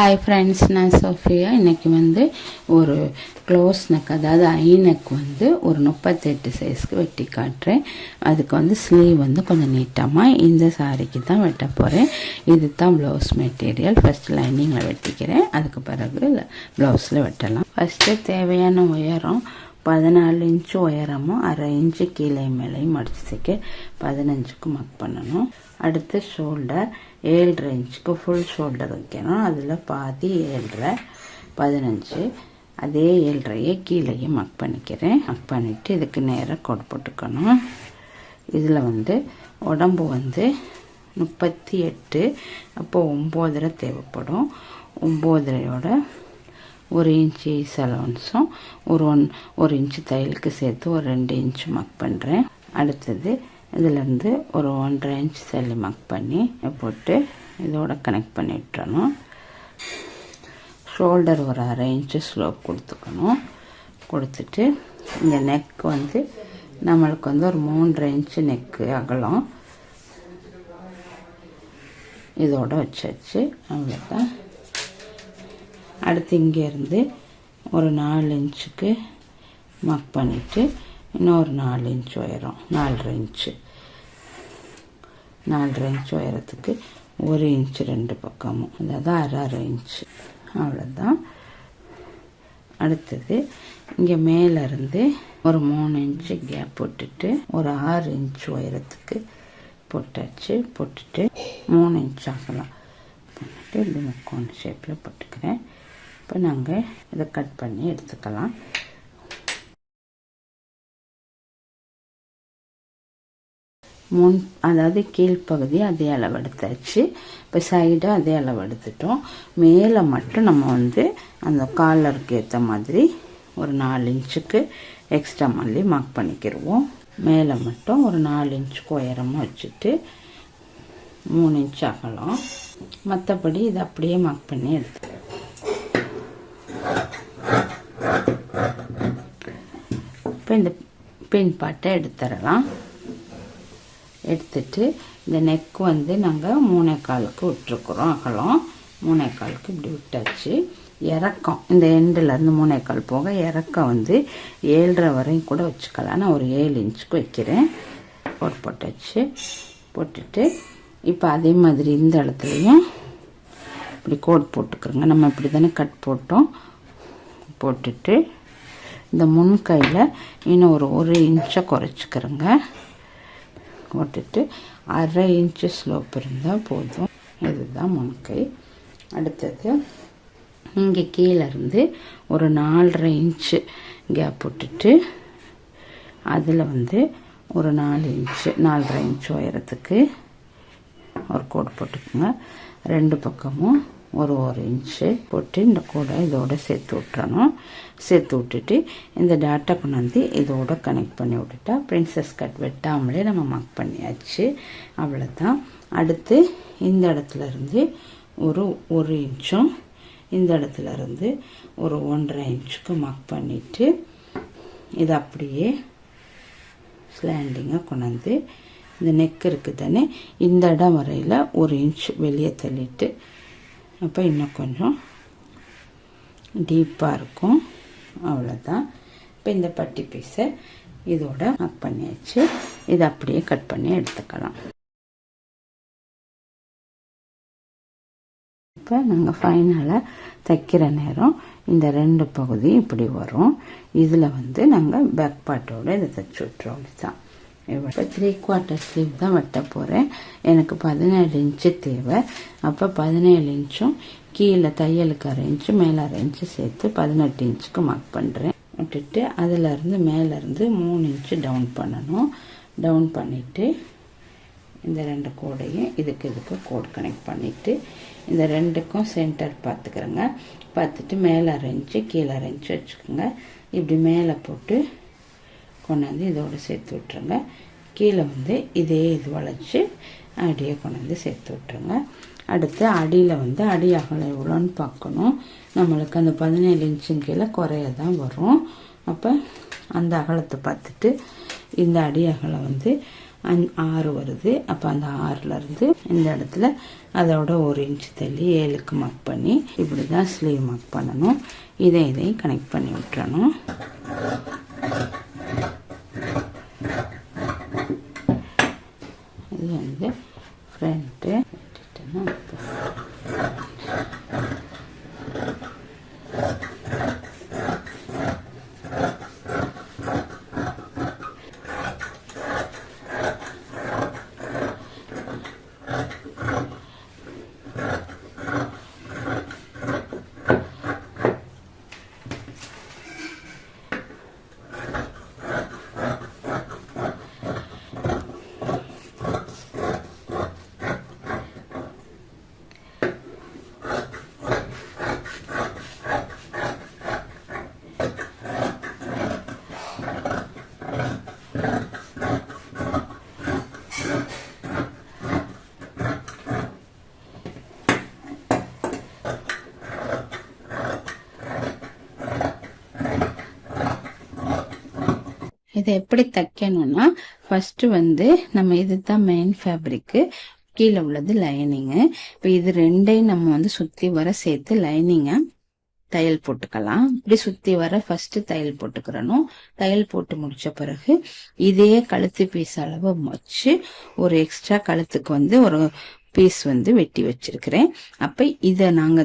Hi friends, நான் Sofia. இன்றைக்கி ஒரு க்ளோஸ் நெக், அதாவது ஐ நெக் ஒரு 38 சைஸ்க்கு வெட்டி காட்டுறேன். அதுக்கு ஸ்லீவ் கொஞ்சம் நீட்டமாக இந்த சாரிக்கு தான் வெட்ட போகிறேன். இது தான் ப்ளவுஸ் மெட்டீரியல். ஃபஸ்ட்டு லைனிங்கில் வெட்டிக்கிறேன், அதுக்கு பிறகு ப்ளவுஸில் வெட்டலாம். ஃபஸ்ட்டு தேவையான உயரம் 14 இன்ச்சு உயரமும் 1/2 இன்ச்சு கீழே மேலேயும் மடிச்சு தைக்க 15க்கு மார்க் பண்ணணும். அடுத்து ஷோல்டர் 7.5 இன்ச்சுக்கு ஃபுல் ஷோல்டர் வைக்கணும். அதில் பாதி 7.5 15. அதே 7.5 கீழேயே மார்க் பண்ணிக்கிறேன். மார்க் பண்ணிவிட்டு இதுக்கு நேராக கோடு போட்டுக்கணும். இதில் உடம்பு 38, அப்போ 9.5 தேவைப்படும். 9.5யோட 1 இன்ச்சு அலவன்ஸும் ஒரு இன்ச்சு தையலுக்கு சேர்த்து ஒரு 2 இன்ச்சு மார்க் பண்ணுறேன். அடுத்தது இதிலேருந்து ஒரு 1.5 இன்ச் சல்லி மார்க் பண்ணி போட்டு இதோட கனெக்ட் பண்ணி விட்டுறணும். ஷோல்டர் ஒரு 1/2 இன்ச்சு ஸ்லோப் கொடுத்துக்கணும். கொடுத்துட்டு இந்த நெக் நம்மளுக்கு ஒரு 3.5 இன்ச்சு நெக்கு அகலம் இதோட வச்சாச்சு. அவ்வளோதான். அடுத்து இங்கேருந்து ஒரு 4 இன்ச்சுக்கு மார்க் பண்ணிவிட்டு இன்னொரு 4 இன்ச்சு உயரம் 4.5 இன்ச்சு உயரத்துக்கு 1 இன்ச்சு 2 பக்கமும், அதாவது 1/2 இன்ச்சு. அவ்வளோதான். அடுத்தது இங்கே மேலேருந்து ஒரு 3 இன்ச்சு கேப் போட்டுட்டு ஒரு 6 இன்ச்சு உயரத்துக்கு போட்டாச்சு. போட்டுட்டு 3 இன்ச்சு ஆகலாம் போட்டுட்டு இப்படி முக்கோண ஷேப்பில் போட்டுக்கிறேன். இப்போ நாங்கள் இதை கட் பண்ணி எடுத்துக்கலாம். அதாவது கீழ்ப்பகுதி அதே அளவு எடுத்தாச்சு. இப்போ சைடாக அதே அளவு எடுத்துட்டோம். மேலே மட்டும் நம்ம அந்த காலருக்கு ஏற்ற மாதிரி ஒரு 4 இன்ச்சுக்கு எக்ஸ்ட்ரா மல்லி மார்க் பண்ணிக்கிடுவோம். மேலே மட்டும் ஒரு 4 இன்ச்சுக்கு உயரமாக வச்சுட்டு 3 இன்ச்சு அகலம். மற்றபடி இதை அப்படியே மார்க் பண்ணி எடுத்து இப்போ இந்த பின் பாட்டை எடுத்துடலாம். எடுத்துட்டு இந்த நெக் நாங்கள் 3/4க்கு விட்டுருக்குறோம். அகலம் 3/4க்கு இப்படி விட்டாச்சு. இறக்கம் இந்த எண்டிலேருந்து 3/4 போக இறக்கம் 7.5 வரையும் கூட வச்சுக்கலாம். நான் ஒரு 7 இன்ச்சுக்கு வைக்கிறேன். போட்டாச்சு. போட்டுட்டு இப்போ அதே மாதிரி இந்த இடத்துலையும் இப்படி கோட் போட்டுக்கிறோங்க. நம்ம இப்படி தானே கட் போட்டோம். போட்டுட்டு இந்த முன் கையில் இன்னும் ஒரு 1 இன்ச்சை குறைச்சிக்கிறோங்க. போட்டுட்டு 1/2 இன்ச்சு ஸ்லோப் இருந்தால் போதும். இதுதான் முன்கை. அடுத்தது இங்கே கீழேருந்து ஒரு 4.5 இன்ச்சு கேப் போட்டுட்டு அதில் ஒரு 4 இன்ச்சு 4.5 இன்ச்சு உயரத்துக்கு ஒரு கோடு போட்டுக்கோங்க. 2 பக்கமும் ஒரு இன்ச்சு போட்டு இந்த கோடை இதோட சேர்த்து விட்டுறணும். சேர்த்து விட்டுட்டு இந்த டாட்டா கொண்டாந்து இதோட கனெக்ட் பண்ணி விட்டுட்டா பிரின்சஸ் கட் வெட்டாமலே நம்ம மார்க் பண்ணியாச்சு. அவ்வளோதான். அடுத்து இந்த இடத்துல இருந்து ஒரு இன்ச்சும் இந்த இடத்துல இருந்து ஒரு 1.5 இன்ச்சுக்கு மார்க் பண்ணிவிட்டு இதை அப்படியே ஸ்லாண்டிங்காக கொண்டாந்து இந்த நெக் இருக்குது தானே, இந்த இடம் வரையில் 1 இன்ச் வெளியே தள்ளிட்டு அப்போ இன்னும் கொஞ்சம் டீப்பாக இருக்கும். அவ்வளோதான். இப்போ இந்த பட்டி பீஸை இதோட மார்க் பண்ணியாச்சு. இதை அப்படியே கட் பண்ணி எடுத்துக்கலாம். இப்போ நாங்கள் ஃபைனலாக தைக்கிற நேரம் இந்த 2 பகுதி இப்படி வரும். இதில் நாங்கள் பேக் பார்ட்டோடு இதை தைச்சி விட்டுறோம். தான் இப்போ 3/4 ஸ்லீவ் தான் வெட்ட போகிறேன். எனக்கு 17 இன்ச்சு தேவை. அப்போ 17 இன்ச்சும் கீழே தையலுக்கு 1/2 இன்ச்சு மேலே 1/2 இன்ச்சு சேர்த்து 18 இன்ச்சுக்கு மார்க் பண்ணுறேன். விட்டுட்டு அதிலேருந்து மேலேருந்து 3 இன்ச்சு டவுன் பண்ணணும். டவுன் பண்ணிவிட்டு இந்த 2 கோடையும் இதுக்கு கோடு கனெக்ட் பண்ணிவிட்டு இந்த 2க்கும் சென்டர் பார்த்துக்கிறேங்க. பார்த்துட்டு மேலே 1/2 இன்ச்சு கீழே 1/2 இன்ச்சு வச்சுக்கோங்க. இப்படி மேலே போட்டு கொண்டாந்து இதோடு சேர்த்து விட்டுருங்க. கீழே இதே இது வளைச்சி அப்படியே கொண்டாந்து சேர்த்து விட்டுருங்க. அடுத்து அடியில் அடி அகலம் எவ்வளோன்னு பார்க்கணும். நம்மளுக்கு அந்த 17 இன்ச்சும் கீழே குறைய தான் வரும். அப்போ அந்த அகலத்தை பார்த்துட்டு இந்த அடி அகலம் 6 வருது. அப்போ அந்த 6லேருந்து இந்த இடத்துல அதோட 1 இன்ச் தள்ளி 7க்கு மார்க் பண்ணி இப்படி தான் ஸ்லீவ் மார்க் பண்ணணும். இதையும் கனெக்ட் பண்ணி விட்டுறணும். இது வந்து ஃப்ரண்ட்டு விட்டுட்டேன்னா இதை எப்படி தைக்கணும்னா ஃபர்ஸ்ட் வந்து நம்ம இதுதான் மெயின் ஃபேப்ரிக்கு, கீழே உள்ளது லைனிங்கு. இப்போ இது ரெண்டையும் நம்ம வந்து சுற்றி வர சேர்த்து லைனிங்கை தையல் போட்டுக்கலாம். இப்படி சுற்றி வர ஃபர்ஸ்ட் தையல் போட்டுக்கிறணும். தையல் போட்டு முடிச்ச பிறகு இதே கழுத்து பீஸ் அளவு வச்சு ஒரு எக்ஸ்ட்ரா கழுத்துக்கு வந்து ஒரு பீஸ் வந்து வெட்டி வச்சிருக்கிறேன். அப்ப இதை நாங்க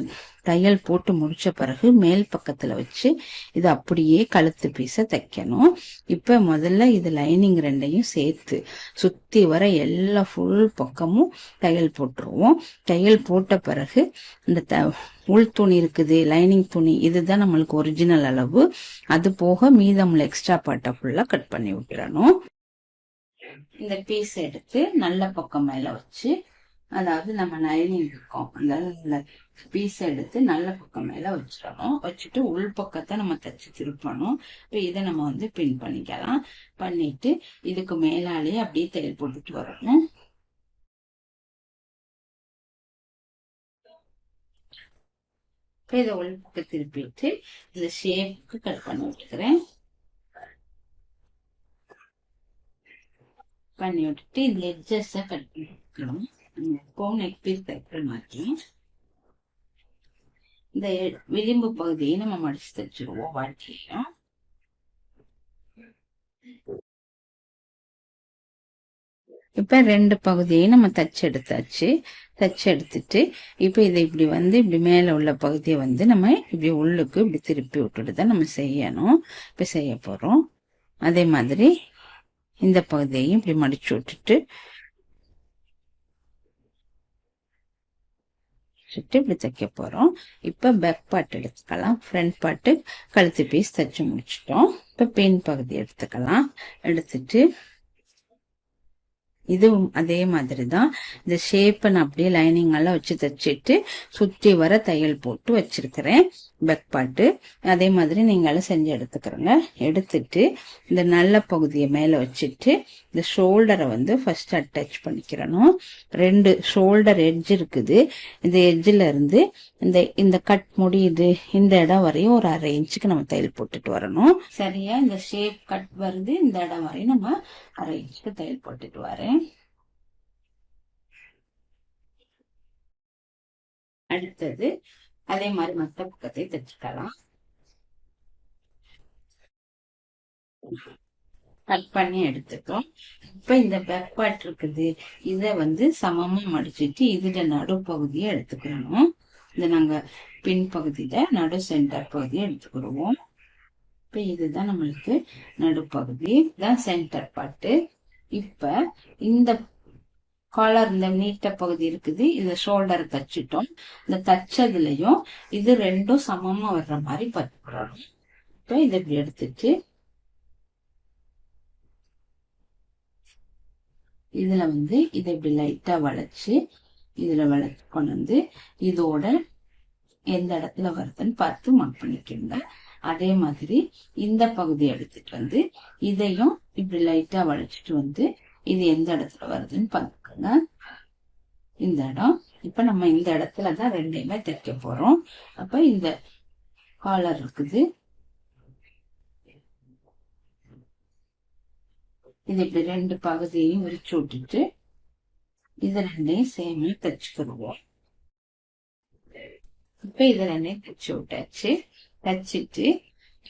தையல் போட்டு முடிச்ச பிறகு மேல் பக்கத்துல வச்சு இது அப்படியே கழுத்து பீஸை தைக்கணும். இப்ப முதல்ல இது லைனிங் ரெண்டையும் சேர்த்து சுத்தி வர எல்லா ஃபுல் பக்கமும் தையல் போட்டுருவோம். தையல் போட்ட பிறகு இந்த உள் துணி இருக்குது, லைனிங் துணி, இதுதான் நம்மளுக்கு ஒரிஜினல் அளவு. அது போக மீதமுள்ள எக்ஸ்ட்ரா பார்ட்டை ஃபுல்லா கட் பண்ணி விட்டுறணும். இந்த பீஸ் எடுத்து நல்ல பக்கம் மேல வச்சு, அதாவது நம்ம லைனிங் இருக்கோம் அந்த பீஸ் எடுத்து நல்ல பக்கம் மேல வச்சிடணும். வச்சுட்டு உள் பக்கத்தை நம்ம தச்சு திருப்பணும். இப்ப இதை நம்ம வந்து பின் பண்ணிக்கலாம். பண்ணிட்டு இதுக்கு மேலாலேயே அப்படியே தையல் போட்டுட்டு வரணும். இப்ப இதை உள் பக்கம் திருப்பிட்டு இந்த ஷேப்புக்கு கட் பண்ணி விட்டுக்கிறேன். பண்ணி விட்டுட்டு இந்த எட்ஜஸ் கட் பண்ணி விட்டுக்கணும். எப்பவும் நெக் பீஸ் தைக்கிற மாதிரி இந்த விளிம்பு பகுதியை நம்ம மடிச்சு தைச்சிருவோம் வாட்டியும். இப்ப 2 பகுதியையும் நம்ம தச்சு எடுத்தாச்சு. தச்சு எடுத்துட்டு இப்ப இதை இப்படி வந்து இப்படி மேல உள்ள பகுதியை வந்து நம்ம இப்படி உள்ளுக்கு இப்படி திருப்பி விட்டுட்டு தான் நம்ம செய்யணும். இப்ப செய்ய போறோம். அதே மாதிரி இந்த பகுதியையும் இப்படி மடிச்சு விட்டுட்டு இப்படி தைக்க போறோம். இப்ப பேக் பார்ட் எடுத்துக்கலாம். ஃப்ரண்ட் பார்ட்டு கழுத்து பீஸ் தச்சு முடிச்சிட்டோம். இப்ப பின் பகுதி எடுத்துக்கலாம். எடுத்துட்டு இதுவும் அதே மாதிரி தான் இந்த ஷேப்பை நான் அப்படியே லைனிங் எல்லாம் வச்சு தைச்சிட்டு சுற்றி வர தையல் போட்டு வச்சிருக்கிறேன் பேக் பார்ட்டு. அதே மாதிரி நீங்களும் செஞ்சு எடுத்துக்கிறோங்க. எடுத்துட்டு இந்த நல்ல பகுதியை மேல வச்சுட்டு இந்த ஷோல்டரை வந்து ஃபர்ஸ்ட் அட்டாச் பண்ணிக்கிறணும். 2 ஷோல்டர் எட்ஜ் இருக்குது. இந்த எட்ஜில் இருந்து இந்த கட் முடியுது இந்த இடம் வரையும் ஒரு 1/2 இன்ச்சுக்கு நம்ம தையல் போட்டுட்டு வரணும். சரியா இந்த ஷேப் கட் வருது இந்த இடம் வரையும் நம்ம 1/2 இன்ச்சுக்கு தையல் போட்டுட்டு வரேன். அடுத்தது அதே மாதிரி மற்ற பக்கத்தை தைச்சுக்கலாம். கட் பண்ணி எடுத்துட்டோம். இப்ப இந்த பேக் பார்ட் இருக்குது, இத வந்து சமமா மடிச்சிட்டு இதுல நடு பகுதியை எடுத்துக்கணும். இத நாங்க பின் பகுதியில நடு சென்டர் பகுதியை எடுத்துக்கிடுவோம். இப்ப இதுதான் நம்மளுக்கு நடுப்பகுதி, இதுதான் சென்டர் பார்ட்டு. இப்ப இந்த காலர் இந்த நீட்ட பகுதி இருக்குது, இந்த ஷோல்டர் தச்சிட்டோம். இந்த தச்சதுலயும் இது ரெண்டும் சமமா வர்ற மாதிரி பார்த்துக்கிறோம். இப்ப இதை இப்படி எடுத்துட்டு இதுல வந்து இதை இப்படி லைட்டா வளைச்சு இதுல வளைச்சு கொண்டு வந்து இதோட எந்த இடத்துல வருதுன்னு பார்த்து மார்க் பண்ணிக்கோங்க. அதே மாதிரி இந்த பகுதி எடுத்துட்டு வந்து இதையும் இப்படி லைட்டா வளைச்சிட்டு வந்து இது எந்த இடத்துல வருதுன்னு பார்த்துக்கோங்க. இந்த இடம். இப்ப நம்ம இந்த இடத்துலதான் ரெண்டையுமே தைக்க போறோம். அப்ப இந்த காலர் இருக்குது, இது இப்படி ரெண்டு பகுதியையும் விரிச்சு விட்டுட்டு இது ரெண்டையும் சேமா தச்சுக்கிடுவோம். இப்ப இது ரெண்டையும் தச்சு விட்டாச்சு. தச்சுட்டு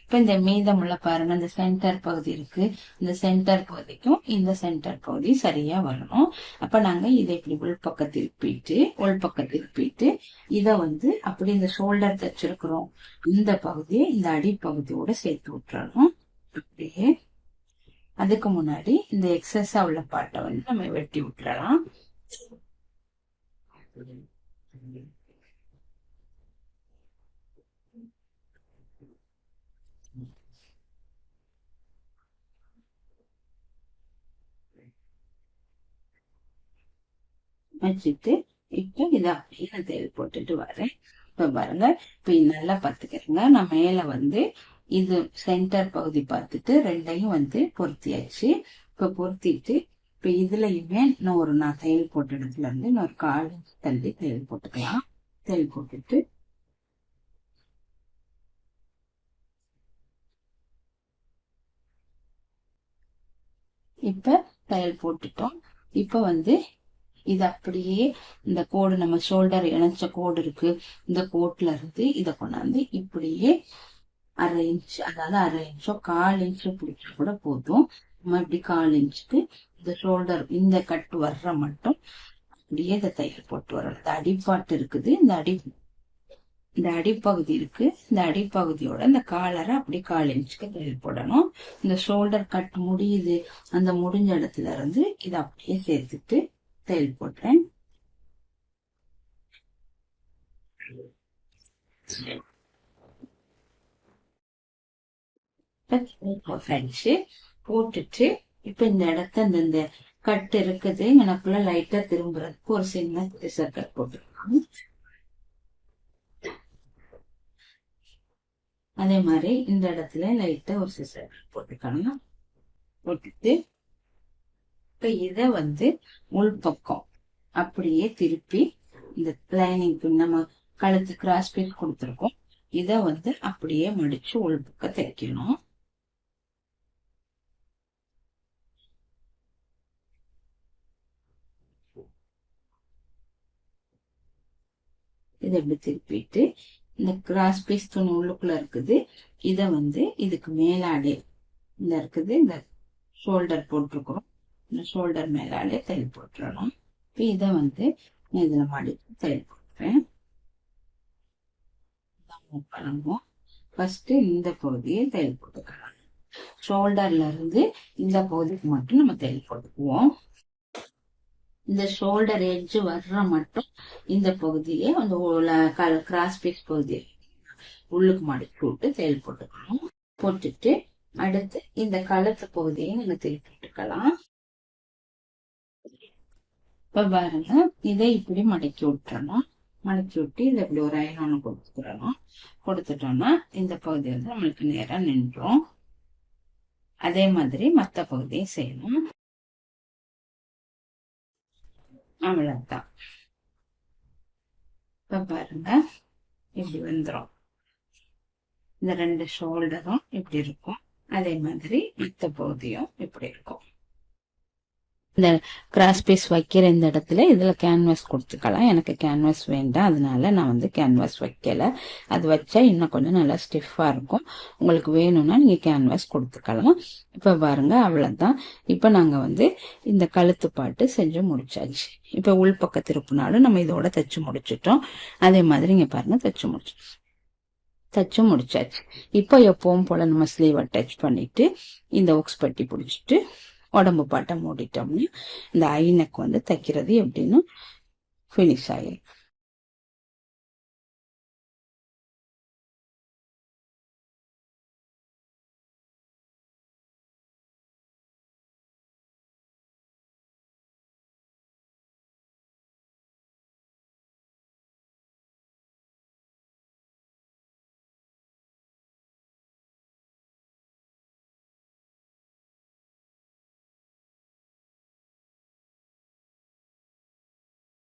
இப்ப இந்த மீதமுள்ள பாருங்க, இந்த சென்டர் பகுதி இருக்கு, இந்த சென்டர் பகுதிக்கும் இந்த சென்டர் பகுதி சரியா வரணும். அப்ப நாங்க இதை இப்படி உள்பக்கம் திருப்பிட்டு இத அப்படி இந்த ஷோல்டர் தச்சிருக்கிறோம் இந்த பகுதியை இந்த அடிப்பகுதியோட சேர்த்து விட்டுறணும். அப்படியே அதுக்கு முன்னாடி இந்த எக்ஸஸா உள்ள பாட்டை நம்ம வெட்டி விட்டுறலாம். வச்சுட்டு இப்ப இத அப்படியே நான் தையல் போட்டுட்டு வரேன். இப்ப பாருங்க, இப்ப நல்லா பாத்துக்கிறேங்க. நான் மேல இது சென்டர் பகுதி பார்த்துட்டு ரெண்டையும் பொருத்தியாச்சு. இப்ப பொருத்திட்டு இப்ப இதுலயுமே நான் தையல் போட்ட இடத்துல இருந்து இன்னொரு 1/4 இன்ச் தள்ளி தையல் போட்டுக்கலாம். தையல் போட்டுட்டு இப்ப தையல் போட்டுட்டோம். இப்ப இது அப்படியே இந்த கோடு நம்ம ஷோல்டர் இணைச்ச கோடு இருக்கு, இந்த கோட்ல இருந்து இதை கொண்டாந்து இப்படியே 1/2 இன்ச், அதாவது 1/2 இன்ச்சோ 1/4 இன்ச் பிடிச்சா கூட போதும். நம்ம இப்படி 1/4 இன்ச்சுக்கு இந்த ஷோல்டர் இந்த கட்டு வர்ற மட்டும் அப்படியே இதை தையல் போட்டு வரும். இந்த அடிப்பாட்டு இருக்குது, இந்த அடிப்பகுதி இருக்கு, இந்த அடிப்பகுதியோட இந்த காலரை அப்படி 1/4 இன்ச்சுக்கு தையல் போடணும். இந்த ஷோல்டர் கட் முடியுது, அந்த முடிஞ்ச இடத்துல இருந்து இதை அப்படியே சேர்த்துட்டு தையல் போடுறேன். போட்டுட்டு இப்ப இந்த இடத்த இந்த கட்டு இருக்குது எனக்குள்ள லைட்டா திரும்புறதுக்கு ஒரு சின்ன சிசர் கட் போட்டுருக்காங்க. அதே மாதிரி இந்த இடத்துல லைட்டா ஒரு சிசர் கட் போட்டுக்காங்க. போட்டுட்டு இப்ப இத உள்பக்கம் அப்படியே திருப்பி இந்த லைனிங்க்கு நம்ம கழுத்து கிராஸ் பீஸ் கொடுத்துருக்கோம், இத அப்படியே மடிச்சு உள்பக்கம் தைக்கணும். இதை இப்படி திருப்பிட்டு இந்த கிராஸ் பீஸ் துணி உள்ளுக்குள்ள இருக்குது, இத இதுக்கு மேலாடே இந்த இருக்குது, இந்த ஷோல்டர் போட்டிருக்கிறோம், இந்த ஷோல்டர் மேலாலே தையல் போட்டுறணும். இப்ப இத இதுல மடிச்சு தையல் போட்டுறேன். ஃபர்ஸ்ட் இந்த பகுதியை தையல் போட்டுக்கலாம். ஷோல்டர்ல இருந்து இந்த பகுதிக்கு மட்டும் நம்ம தையல் போட்டுக்குவோம். இந்த ஷோல்டர் எட்ஜ் வர்ற மட்டும் இந்த பகுதியை அந்த கிராஸ் பீஸ் பகுதியை உள்ளுக்கு மடிச்சு விட்டு தையல் போட்டுக்கணும். போட்டுட்டு அடுத்து இந்த கழுத்து பகுதியை நீங்க திருப்பி விட்டுக்கலாம். இப்ப பாருங்க, இதை இப்படி மடக்கி விட்டுறணும். மடக்கி விட்டு இதை இப்படி ஒரு அயன் கொடுத்துக்கிறணும். கொடுத்துட்டோம்னா இந்த பகுதி நம்மளுக்கு நேரா நின்றோம். அதே மாதிரி மற்ற பகுதியும் செய்யணும். அவ்வளவுதான். இப்ப பாருங்க, இப்படி வந்துடும். இந்த 2 ஷோல்டரும் இப்படி இருக்கும். அதே மாதிரி மற்ற பகுதியும் இப்படி இருக்கும். இந்த கிராஸ் பீஸ் வைக்கிற இந்த இடத்துல இதுல கேன்வாஸ் கொடுத்துக்கலாம். எனக்கு கேன்வாஸ் வேண்டாம், அதனால நான் கேன்வாஸ் வைக்கல. அது வச்சா இன்னும் கொஞ்சம் நல்லா ஸ்டிஃபா இருக்கும். உங்களுக்கு வேணும்னா நீங்க கேன்வாஸ் கொடுத்துக்கலாம். இப்ப பாருங்க, அவ்வளவுதான். இப்ப நாங்க இந்த கழுத்து பாட்டு செஞ்சு முடிச்சாச்சு. இப்ப உள்பக்க திருப்பினாலும் நம்ம இதோட தச்சு முடிச்சிட்டோம். அதே மாதிரி இங்க பாருங்க, தச்சு முடிச்சாச்சு. இப்போ எப்பவும் போல நம்ம ஸ்லீவ் அட்டாச் பண்ணிட்டு இந்த ஒக்ஸ் பட்டி பிடிச்சிட்டு உடம்பு பாட்டை மூடிட்டோம்னா இந்த ஐநெக் தைக்கிறது எப்படின்னு ஃபினிஷ் ஆயிடும்.